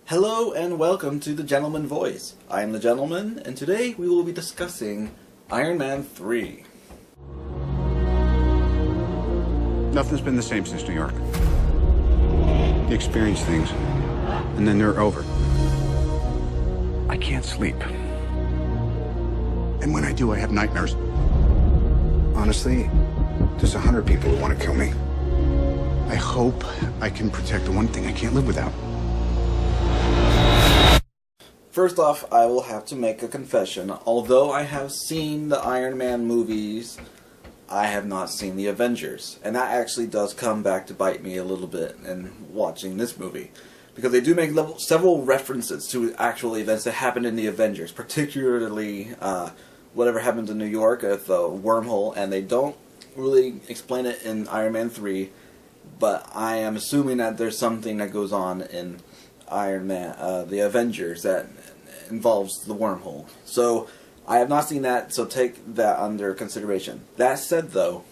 Hello and welcome to The Gentleman Voice. I am The Gentleman, and today we will be discussing Iron Man 3. Nothing's been the same since New York. You experience things, and then they're over. I can't sleep. And when I do, I have nightmares. Honestly, there's 100 people who want to kill me. I hope I can protect the one thing I can't live without. First off, I will have to make a confession. Although I have seen the Iron Man movies, I have not seen the Avengers. And that actually does come back to bite me a little bit in watching this movie. Because they do make several references to actual events that happened in the Avengers. Particularly whatever happened in New York at the wormhole. And they don't really explain it in Iron Man 3. But I am assuming that there's something that goes on in Iron Man, the Avengers, that involves the wormhole. So I have not seen that, so take that under consideration. That said, though,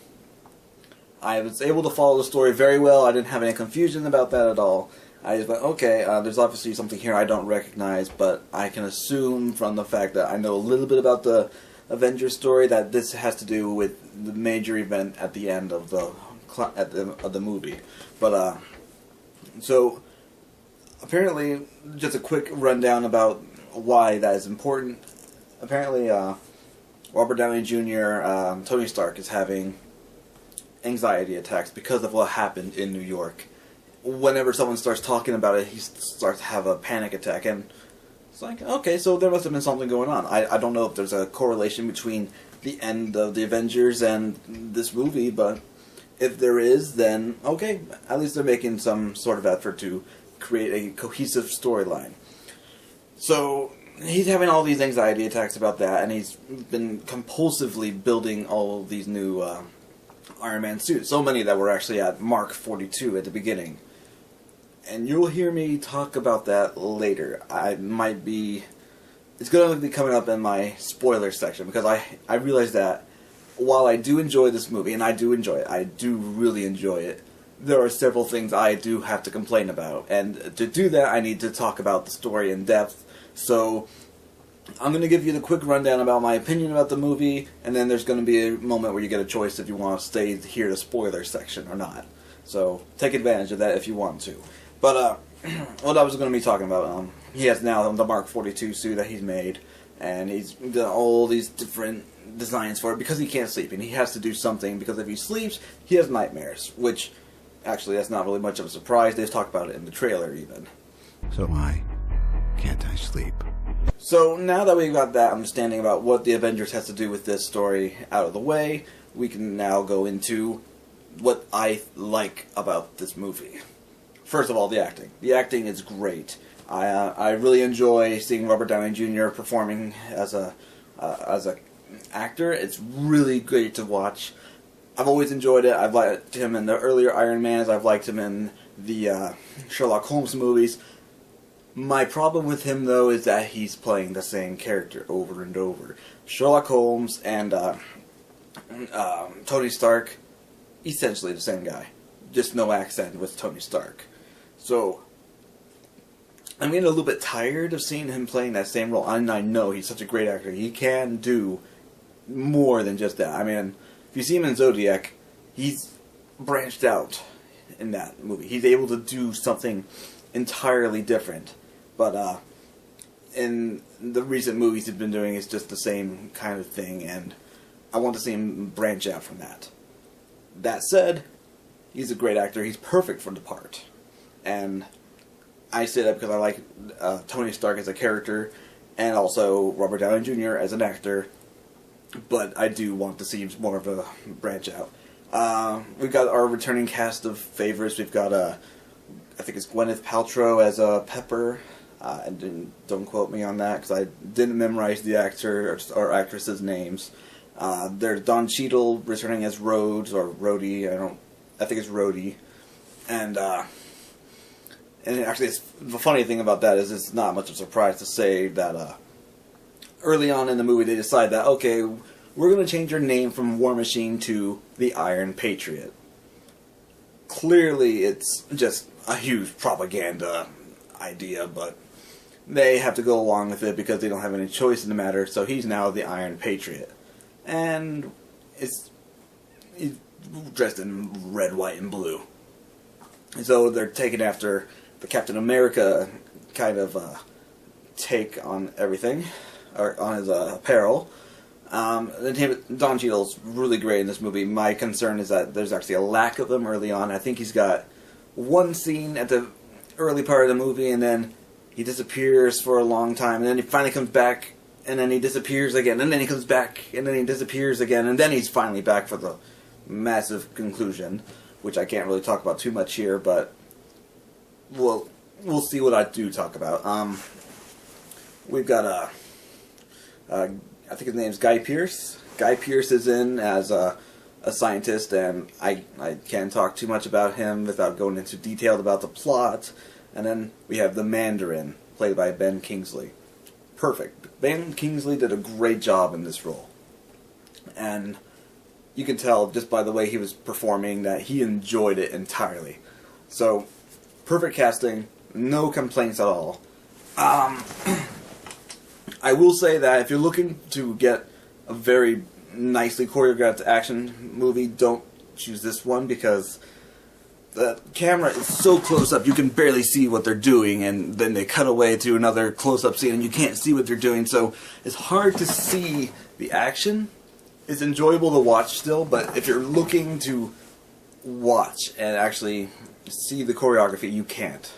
I was able to follow the story very well. I didn't have any confusion about that at all. I just went, okay, there's obviously something here I don't recognize, but I can assume from the fact that I know a little bit about the Avengers story that this has to do with the major event at the end of the movie. But so apparently, just a quick rundown about why that is important. Apparently, Robert Downey Jr., Tony Stark, is having anxiety attacks because of what happened in New York. Whenever someone starts talking about it, he starts to have a panic attack, and it's like, okay, so there must have been something going on. I don't know if there's a correlation between the end of the Avengers and this movie, but if there is, then okay, at least they're making some sort of effort to create a cohesive storyline. So he's having all these anxiety attacks about that, and he's been compulsively building all of these new Iron Man suits. So many that were actually at Mark 42 at the beginning. And you'll hear me talk about that later. It's going to be coming up in my spoiler section, because I realize that while I do enjoy this movie, and I do enjoy it, I do really enjoy it, there are several things I do have to complain about. And to do that, I need to talk about the story in depth. So I'm going to give you the quick rundown about my opinion about the movie, and then there's going to be a moment where you get a choice if you want to stay here to spoiler section or not. So take advantage of that if you want to. But what I was going to be talking about, he has now the Mark 42 suit that he's made, and he's done all these different designs for it because he can't sleep, and he has to do something, because if he sleeps, he has nightmares, which actually that's not really much of a surprise. They've talked about it in the trailer even. So why can't I sleep? So now that we've got that understanding about what the Avengers has to do with this story out of the way, we can now go into what I like about this movie. First of all, the acting. The acting is great. I really enjoy seeing Robert Downey Jr. performing as a actor. It's really great to watch. I've always enjoyed it. I've liked him in the earlier Iron Mans. I've liked him in the Sherlock Holmes movies. My problem with him, though, is that he's playing the same character over and over. Sherlock Holmes and Tony Stark, essentially the same guy. Just no accent with Tony Stark. So I'm getting a little bit tired of seeing him playing that same role. And I know he's such a great actor. He can do more than just that. I mean, if you see him in Zodiac, he's branched out in that movie. He's able to do something entirely different. But in the recent movies he's been doing, it's just the same kind of thing, and I want to see him branch out from that. That said, he's a great actor. He's perfect for the part. And I say that because I like Tony Stark as a character, and also Robert Downey Jr. as an actor. But I do want to see more of a branch out. We've got our returning cast of favorites. We've got, I think it's Gwyneth Paltrow as Pepper. Don't quote me on that, because I didn't memorize the actor or actress's names. There's Don Cheadle returning as Rhodes, or Rhodey. I think it's Rhodey. And actually, the funny thing about that is it's not much of a surprise to say that early on in the movie they decide that, okay, we're going to change your name from War Machine to the Iron Patriot. Clearly, it's just a huge propaganda idea, but they have to go along with it because they don't have any choice in the matter, so he's now the Iron Patriot. And he's dressed in red, white, and blue. So they're taking after the Captain America kind of take on everything, or on his apparel. Don Cheadle's really great in this movie. My concern is that there's actually a lack of him early on. I think he's got one scene at the early part of the movie, and then he disappears for a long time, and then he finally comes back, and then he disappears again, and then he comes back, and then he disappears again, and then he's finally back for the massive conclusion, which I can't really talk about too much here, but we'll see what I do talk about. We've got I think his name's Guy Pearce. Guy Pearce is in as a scientist, and I can't talk too much about him without going into detail about the plot. And then we have the Mandarin, played by Ben Kingsley. Perfect. Ben Kingsley did a great job in this role. And you can tell just by the way he was performing that he enjoyed it entirely. So, perfect casting, no complaints at all. I will say that if you're looking to get a very nicely choreographed action movie, don't choose this one because the camera is so close up you can barely see what they're doing, and then they cut away to another close-up scene and you can't see what they're doing, so it's hard to see the action. It's enjoyable to watch still, but if you're looking to watch and actually see the choreography, you can't.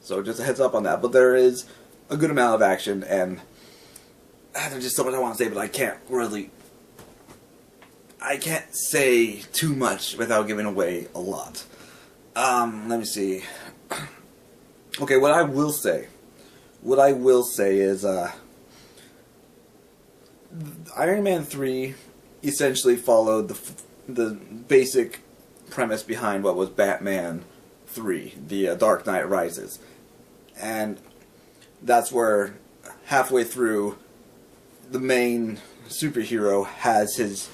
So just a heads up on that. But there is a good amount of action, and there's just so much I want to say, but I can't say too much without giving away a lot. Let me see. Okay, what I will say is, Iron Man 3 essentially followed the basic premise behind what was Batman 3, the Dark Knight Rises. And that's where, halfway through, the main superhero has his,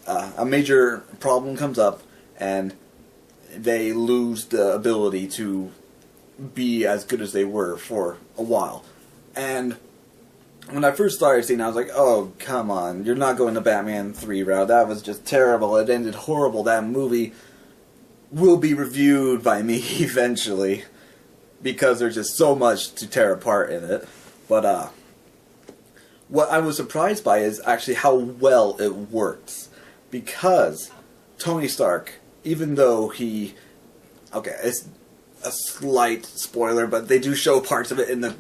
a major problem comes up, and they lose the ability to be as good as they were for a while. And when I first started seeing it, I was like, oh, come on, you're not going the Batman 3 route. That was just terrible. It ended horrible. That movie will be reviewed by me eventually because there's just so much to tear apart in it. But what I was surprised by is actually how well it works. Because Tony Stark, even though he... Okay, it's a slight spoiler, but they do show parts of it in the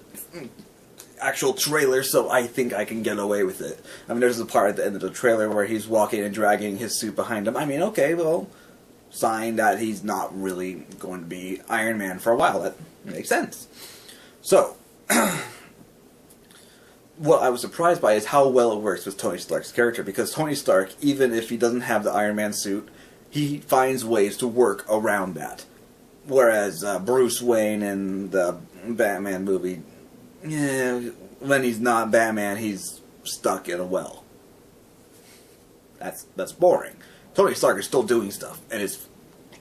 actual trailer, so I think I can get away with it. I mean, there's a part at the end of the trailer where he's walking and dragging his suit behind him. I mean, okay, well, sign that he's not really going to be Iron Man for a while. That makes sense. So, what I was surprised by is how well it works with Tony Stark's character, because Tony Stark, even if he doesn't have the Iron Man suit, he finds ways to work around that. Whereas Bruce Wayne in the Batman movie, when he's not Batman, he's stuck in a well. That's boring. Tony Stark is still doing stuff, and it's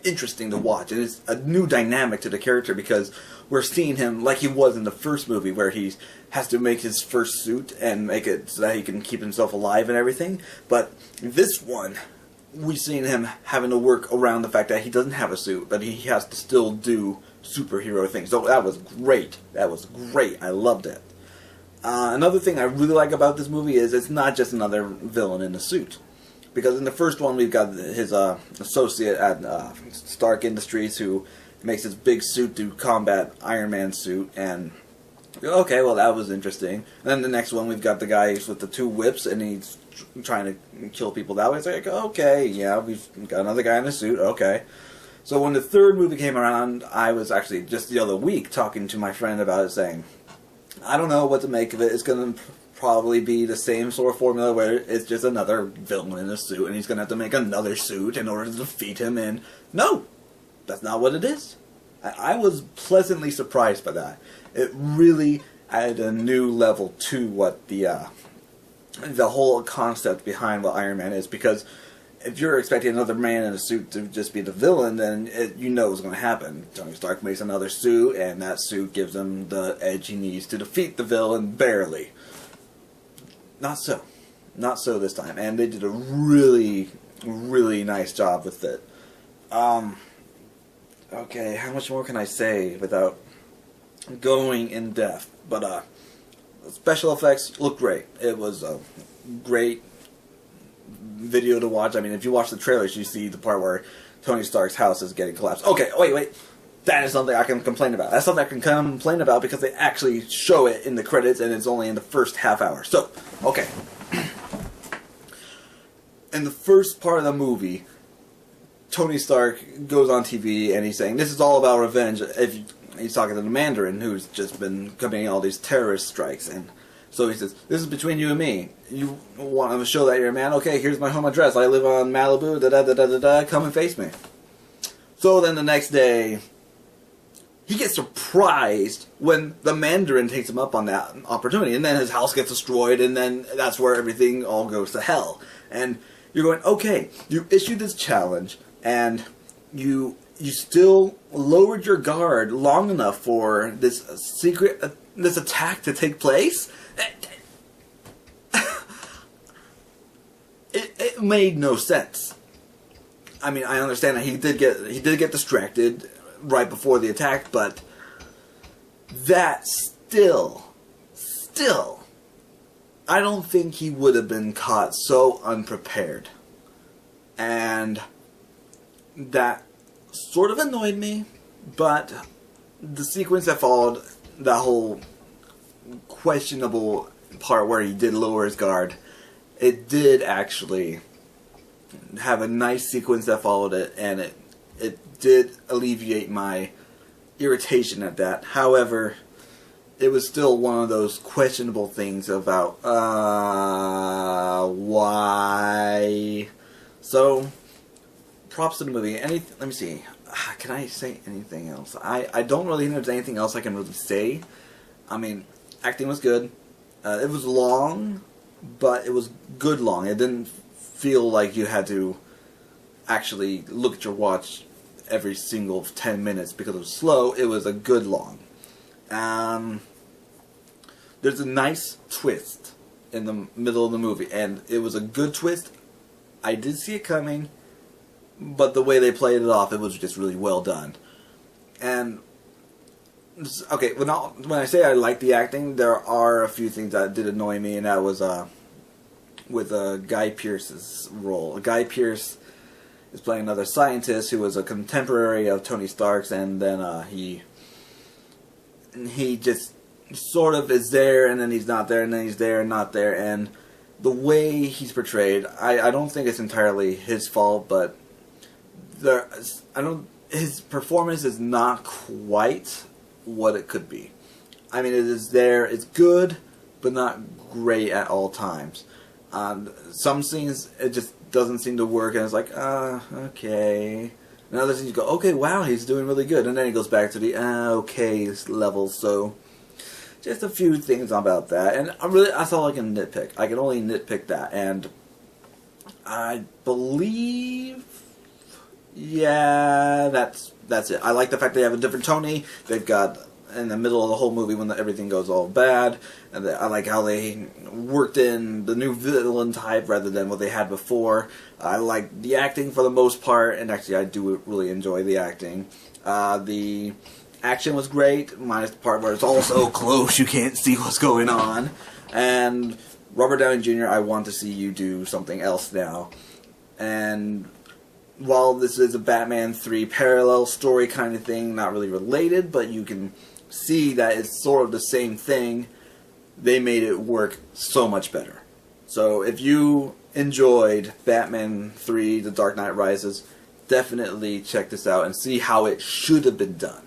interesting to watch. And it's a new dynamic to the character because we're seeing him like he was in the first movie, where he has to make his first suit and make it so that he can keep himself alive and everything. But this one, we've seen him having to work around the fact that he doesn't have a suit, but he has to still do superhero things. So that was great. That was great. I loved it. Another thing I really like about this movie is it's not just another villain in a suit. Because in the first one, we've got his associate at Stark Industries who makes his big suit to combat Iron Man's suit, and okay, well, that was interesting. And then the next one, we've got the guy with the two whips, and he's trying to kill people that way. It's like, okay, yeah, we've got another guy in a suit, okay. So when the third movie came around, I was actually just the other week talking to my friend about it, saying, I don't know what to make of it. It's going to probably be the same sort of formula where it's just another villain in a suit, and he's going to have to make another suit in order to defeat him, and no, that's not what it is. I was pleasantly surprised by that. It really added a new level to what the whole concept behind what Iron Man is, because if you're expecting another man in a suit to just be the villain, then you know what's going to happen. Tony Stark makes another suit, and that suit gives him the edge he needs to defeat the villain, barely. Not so. Not so this time. And they did a really, really nice job with it. Okay, how much more can I say without going in depth? But, special effects look great. It was a great video to watch. I mean, if you watch the trailers, you see the part where Tony Stark's house is getting collapsed. Okay, wait. That is something I can complain about. That's something I can complain about because they actually show it in the credits, and it's only in the first half hour. So, okay. In the first part of the movie, Tony Stark goes on TV and he's saying, this is all about revenge. He's talking to the Mandarin, who's just been committing all these terrorist strikes, and so he says, this is between you and me. You want to show that you're a man? Okay, here's my home address. I live on Malibu, da-da-da-da-da-da. Come and face me. So then the next day, he gets surprised when the Mandarin takes him up on that opportunity. And then his house gets destroyed, and then that's where everything all goes to hell. And you're going, okay, you issued this challenge, and you still lowered your guard long enough for this this attack to take place? It made no sense. I mean, I understand that he did get distracted right before the attack, but that still, I don't think he would have been caught so unprepared. And that sort of annoyed me, but the sequence that followed, that whole questionable part where he did lower his guard, it did actually have a nice sequence that followed it, and it did alleviate my irritation at that. However, it was still one of those questionable things about why. So, props to the movie. Let me see. Can I say anything else? I don't really think there's anything else I can really say. I mean, acting was good. It was long, but it was good long. It didn't feel like you had to actually look at your watch every single 10 minutes because it was slow. It was a good long. There's a nice twist in the middle of the movie, and it was a good twist. I did see it coming, but the way they played it off, it was just really well done. And okay, when I say I like the acting, there are a few things that did annoy me, and that was with Guy Pearce's role. Guy Pearce is playing another scientist who was a contemporary of Tony Stark's, and then he just sort of is there, and then he's not there, and then he's there and not there, and the way he's portrayed, I don't think it's entirely his fault, but his performance is not quite what it could be. I mean, it is there, it's good, but not great at all times. Some scenes, it just doesn't seem to work, and it's like, okay. And other scenes you go, okay, wow, he's doing really good, and then he goes back to the, okay level, so just a few things about that, and that's all I can nitpick. I can only nitpick that, and I believe, yeah, that's it. I like the fact they have a different Tony. They've got, in the middle of the whole movie when everything goes all bad, and I like how they worked in the new villain type rather than what they had before. I like the acting for the most part, and actually I do really enjoy the acting. The action was great, minus the part where it's all so close you can't see what's going on. And Robert Downey Jr., I want to see you do something else now. And while this is a Batman 3 parallel story kind of thing, not really related, but you can see that it's sort of the same thing, they made it work so much better. So if you enjoyed Batman 3 The Dark Knight Rises, definitely check this out and see how it should have been done.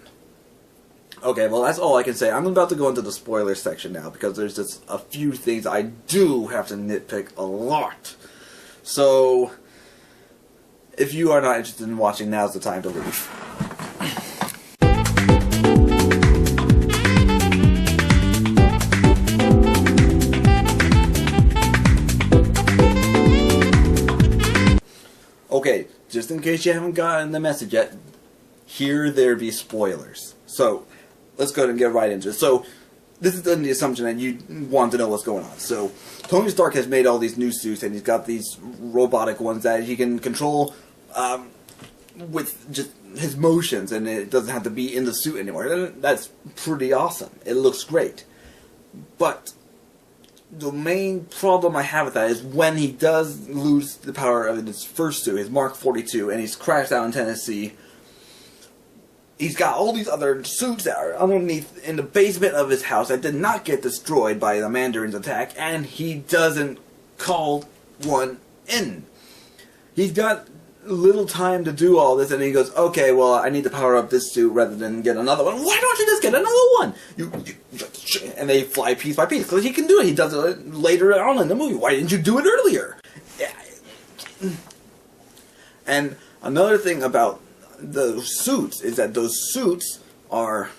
Okay, well that's all I can say. I'm about to go into the spoiler section now because there's just a few things I do have to nitpick a lot. So if you are not interested in watching, now's the time to leave. Okay, just in case you haven't gotten the message yet, here there be spoilers. So, let's go ahead and get right into it. So, this is the assumption that you want to know what's going on. So, Tony Stark has made all these new suits, and he's got these robotic ones that he can control with just his motions, and it doesn't have to be in the suit anymore. And that's pretty awesome. It looks great. But the main problem I have with that is when he does lose the power of his first suit, his Mark 42, and he's crashed out in Tennessee, he's got all these other suits that are underneath in the basement of his house that did not get destroyed by the Mandarin's attack, and he doesn't call one in. He's got little time to do all this, and he goes, okay, well, I need to power up this suit rather than get another one. Why don't you just get another one? And they fly piece by piece, because he can do it. He does it later on in the movie. Why didn't you do it earlier? And another thing about the suits is that those suits are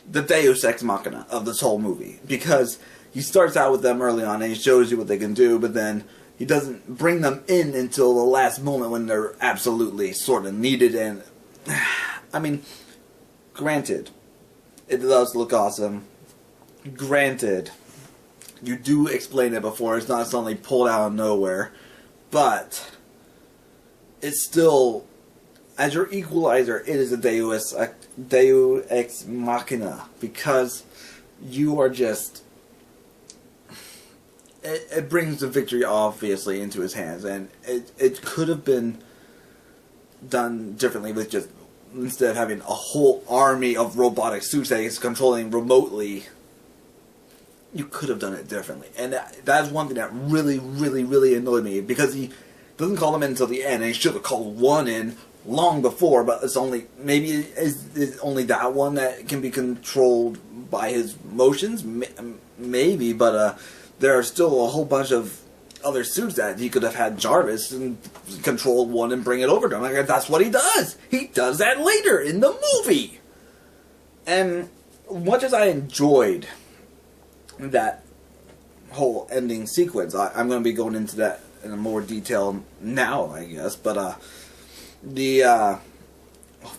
the Deus Ex Machina of this whole movie, because he starts out with them early on and he shows you what they can do, but then he doesn't bring them in until the last moment when they're absolutely sort of needed. And I mean, granted, it does look awesome. Granted, you do explain it before, it's not suddenly pulled out of nowhere, but it's still, as your Equalizer, it is a Deus Ex Machina, because you are just, it brings the victory obviously into his hands, and it could have been done differently with just, instead of having a whole army of robotic suits that he's controlling remotely, you could have done it differently. And that's one thing that really, really, really annoyed me, because he doesn't call them in until the end, and he should have called one in long before, but it's only, maybe it's only that one that can be controlled by his motions, maybe, but there are still a whole bunch of other suits that he could have had Jarvis and control one and bring it over to him. Like, that's what he does. He does that later in the movie. And much as I enjoyed that whole ending sequence, I'm going to be going into that in more detail now, I guess. But the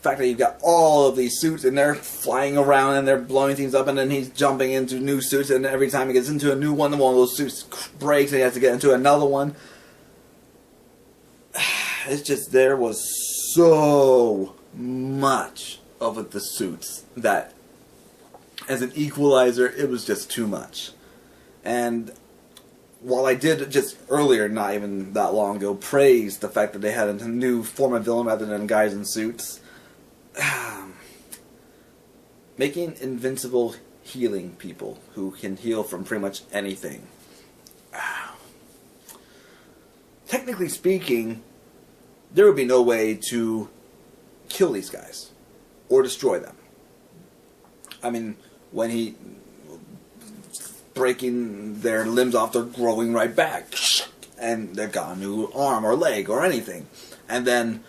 fact that you've got all of these suits and they're flying around and they're blowing things up, and then he's jumping into new suits, and every time he gets into a new one of those suits breaks and he has to get into another one. It's just, there was so much of it, the suits, that as an Equalizer, it was just too much. And while I did just earlier, not even that long ago, praise the fact that they had a new form of villain rather than guys in suits, making Invincible Healing people who can heal from pretty much anything. Technically speaking, there would be no way to kill these guys or destroy them. I mean, when he breaking their limbs off, they're growing right back, and they've got a new arm or leg or anything. And then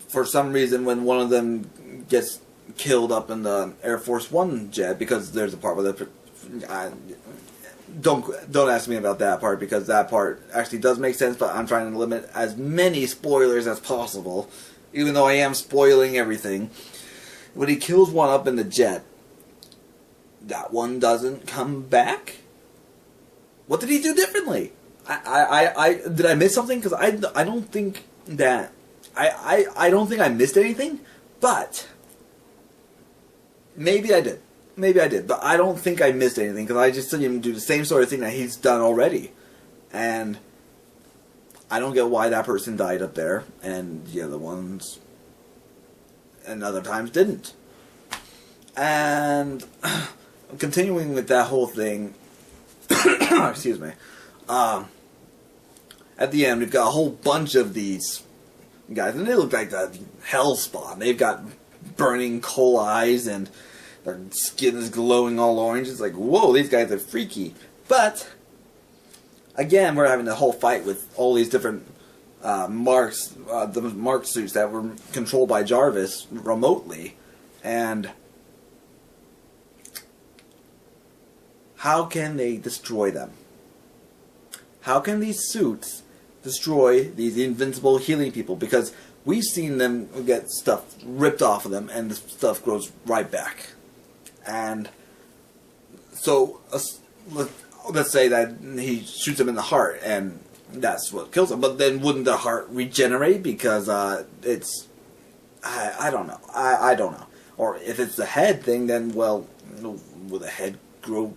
for some reason, when one of them gets killed up in the Air Force One jet, because there's a part where don't ask me about that part, because that part actually does make sense, but I'm trying to limit as many spoilers as possible, even though I am spoiling everything. When he kills one up in the jet, that one doesn't come back? What did he do differently? Did I miss something? Because I don't think that I don't think I missed anything, but maybe I did. Maybe I did, but I don't think I missed anything, because I just seen him do the same sort of thing that he's done already. And I don't get why that person died up there, and the other ones, and other times, didn't. And continuing with that whole thing, excuse me, at the end we've got a whole bunch of these guys, and they look like the hell spawn. They've got burning coal eyes, and their skin is glowing all orange. It's like, whoa, these guys are freaky. But again, we're having a whole fight with all these different the Mark suits that were controlled by Jarvis remotely, and how can they destroy them? How can these suits destroy these invincible healing people, because we've seen them get stuff ripped off of them and the stuff grows right back. And so let's say that he shoots him in the heart and that's what kills him, but then wouldn't the heart regenerate because it's I don't know. I don't know. Or if it's the head thing, then well, will the head grow?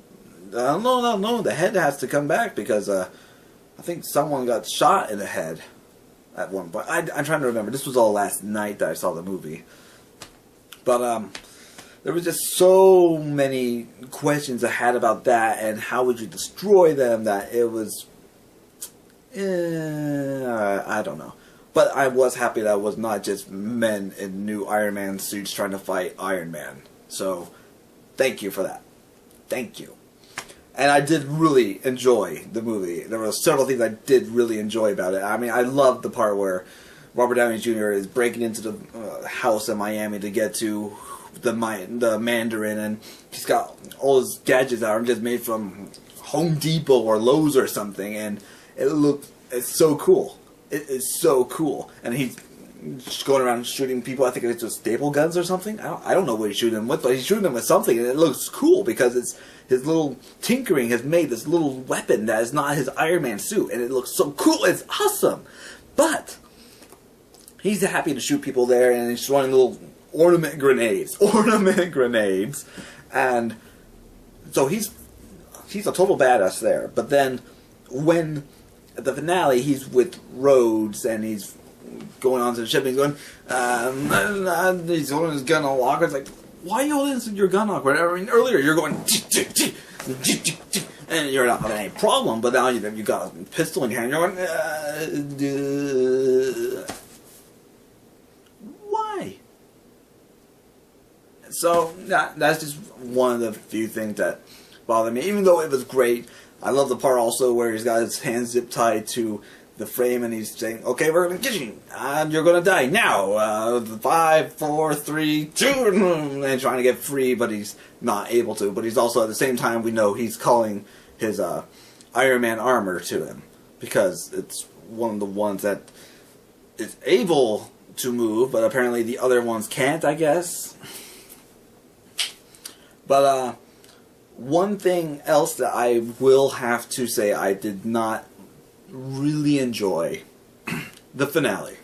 No. The head has to come back because I think someone got shot in the head at one point. I'm trying to remember. This was all last night that I saw the movie. But there was just so many questions I had about that and how would you destroy them that it was... I don't know. But I was happy that it was not just men in new Iron Man suits trying to fight Iron Man. So, thank you for that. Thank you. And I did really enjoy the movie. There were several things I did really enjoy about it. I mean, I loved the part where Robert Downey Jr. is breaking into the house in Miami to get to the Mandarin, and he's got all his gadgets that are just made from Home Depot or Lowe's or something, and it's so cool. It is so cool. And he's just going around shooting people. I think it's just staple guns or something. I don't know what he's shooting them with, but he's shooting them with something, and it looks cool because it's his little tinkering has made this little weapon that is not his Iron Man suit, and it looks so cool. It's awesome. But he's happy to shoot people there, and he's throwing little ornament grenades. And so he's a total badass there. But then when at the finale he's with Rhodes and he's going onto the ship and he's going he's holding his gun all awkward. It's like, why are you holding your gun awkward? I mean, earlier you're going and you're not having any problem, but now you got a pistol in your hand. You're going why? So that's just one of the few things that bothered me. Even though it was great, I love the part also where he's got his hands zip tied to the frame and he's saying, "Okay, we're gonna get you, and you're gonna die now. 5, 4, 3, 2," and trying to get free, but he's not able to. But he's also at the same time we know he's calling his Iron Man armor to him because it's one of the ones that is able to move, but apparently the other ones can't, I guess. But one thing else that I will have to say I did not really enjoy, the finale.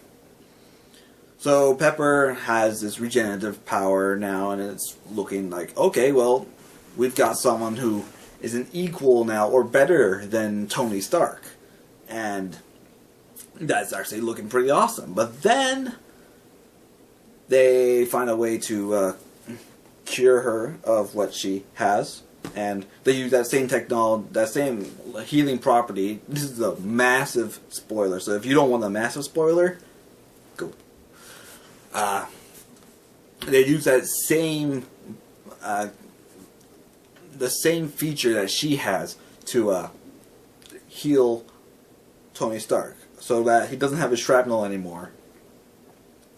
So Pepper has this regenerative power now, and it's looking like, okay, well, we've got someone who is an equal now, or better than Tony Stark. And that's actually looking pretty awesome. But then they find a way to cure her of what she has, and they use that same technology, that same healing property. This is a massive spoiler, so if you don't want a massive spoiler, go. They use that same the same feature that she has to heal Tony Stark, so that he doesn't have his shrapnel anymore,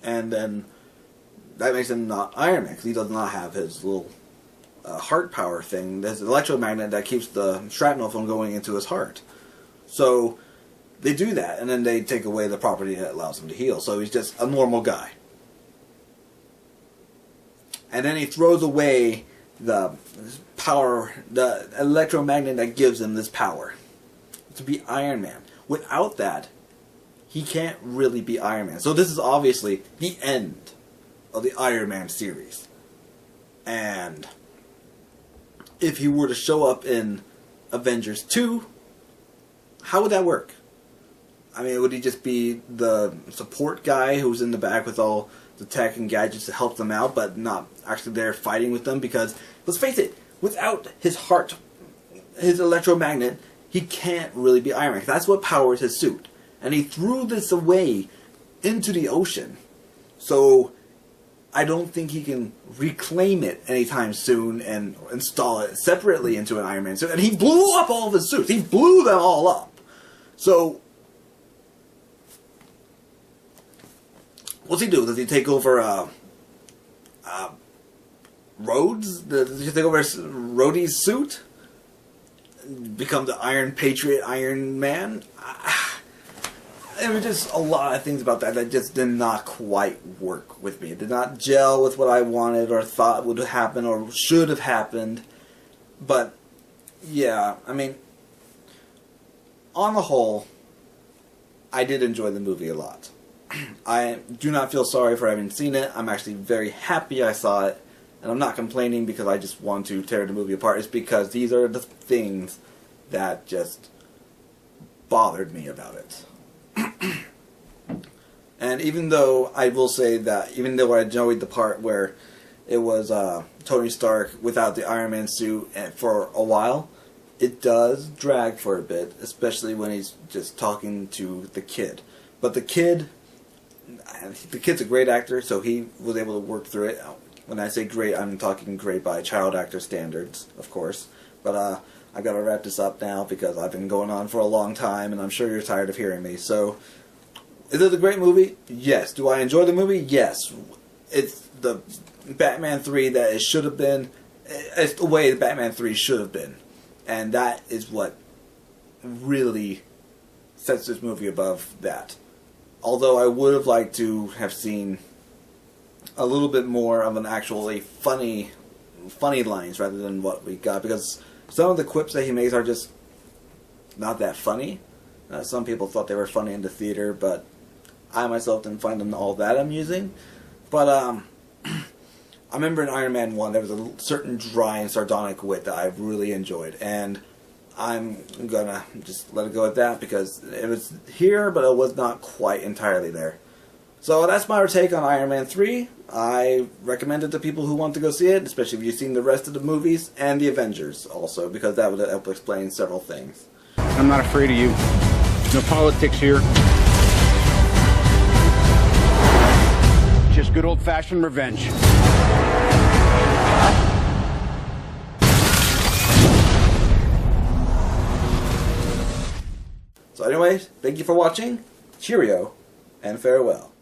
and then that makes him not Iron Man, because he does not have his little heart power thing. There's an electromagnet that keeps the shrapnel from going into his heart. So they do that, and then they take away the property that allows him to heal. So he's just a normal guy. And then he throws away the power, the electromagnet that gives him this power to be Iron Man. Without that, he can't really be Iron Man. So this is obviously the end of the Iron Man series. And if he were to show up in Avengers 2, how would that work? I mean, would he just be the support guy who's in the back with all the tech and gadgets to help them out, but not actually there fighting with them? Because, let's face it, without his heart, his electromagnet, he can't really be Iron Man. That's what powers his suit. And he threw this away into the ocean. So I don't think he can reclaim it anytime soon and install it separately into an Iron Man suit. And he blew up all of his suits. He blew them all up. So what's he do? Does he take over Rhodes? Does he take over Rhodey's suit? Become the Iron Patriot, Iron Man? There were just a lot of things about that just did not quite work with me. It did not gel with what I wanted or thought would happen or should have happened. But, yeah, I mean, on the whole, I did enjoy the movie a lot. I do not feel sorry for having seen it. I'm actually very happy I saw it. And I'm not complaining because I just want to tear the movie apart. It's because these are the things that just bothered me about it. And even though I will say that, even though I enjoyed the part where it was Tony Stark without the Iron Man suit for a while, it does drag for a bit, especially when he's just talking to the kid. But the kid's a great actor, so he was able to work through it. When I say great, I'm talking great by child actor standards, of course. But I gotta wrap this up now because I've been going on for a long time, and I'm sure you're tired of hearing me. So, is it a great movie? Yes. Do I enjoy the movie? Yes. It's the Batman 3 that it should have been. It's the way the Batman 3 should have been. And that is what really sets this movie above that. Although I would have liked to have seen a little bit more of an actually funny lines rather than what we got, because some of the quips that he makes are just not that funny. Some people thought they were funny in the theater, but I myself didn't find them all that amusing. But I remember in Iron Man 1 there was a certain dry and sardonic wit that I really enjoyed, and I'm gonna just let it go at that because it was here, but it was not quite entirely there. So that's my take on Iron Man 3. I recommend it to people who want to go see it, especially if you've seen the rest of the movies, and the Avengers also, because that would help explain several things. I'm not afraid of you. No politics here. Just good old-fashioned revenge. So anyways, thank you for watching. Cheerio, and farewell.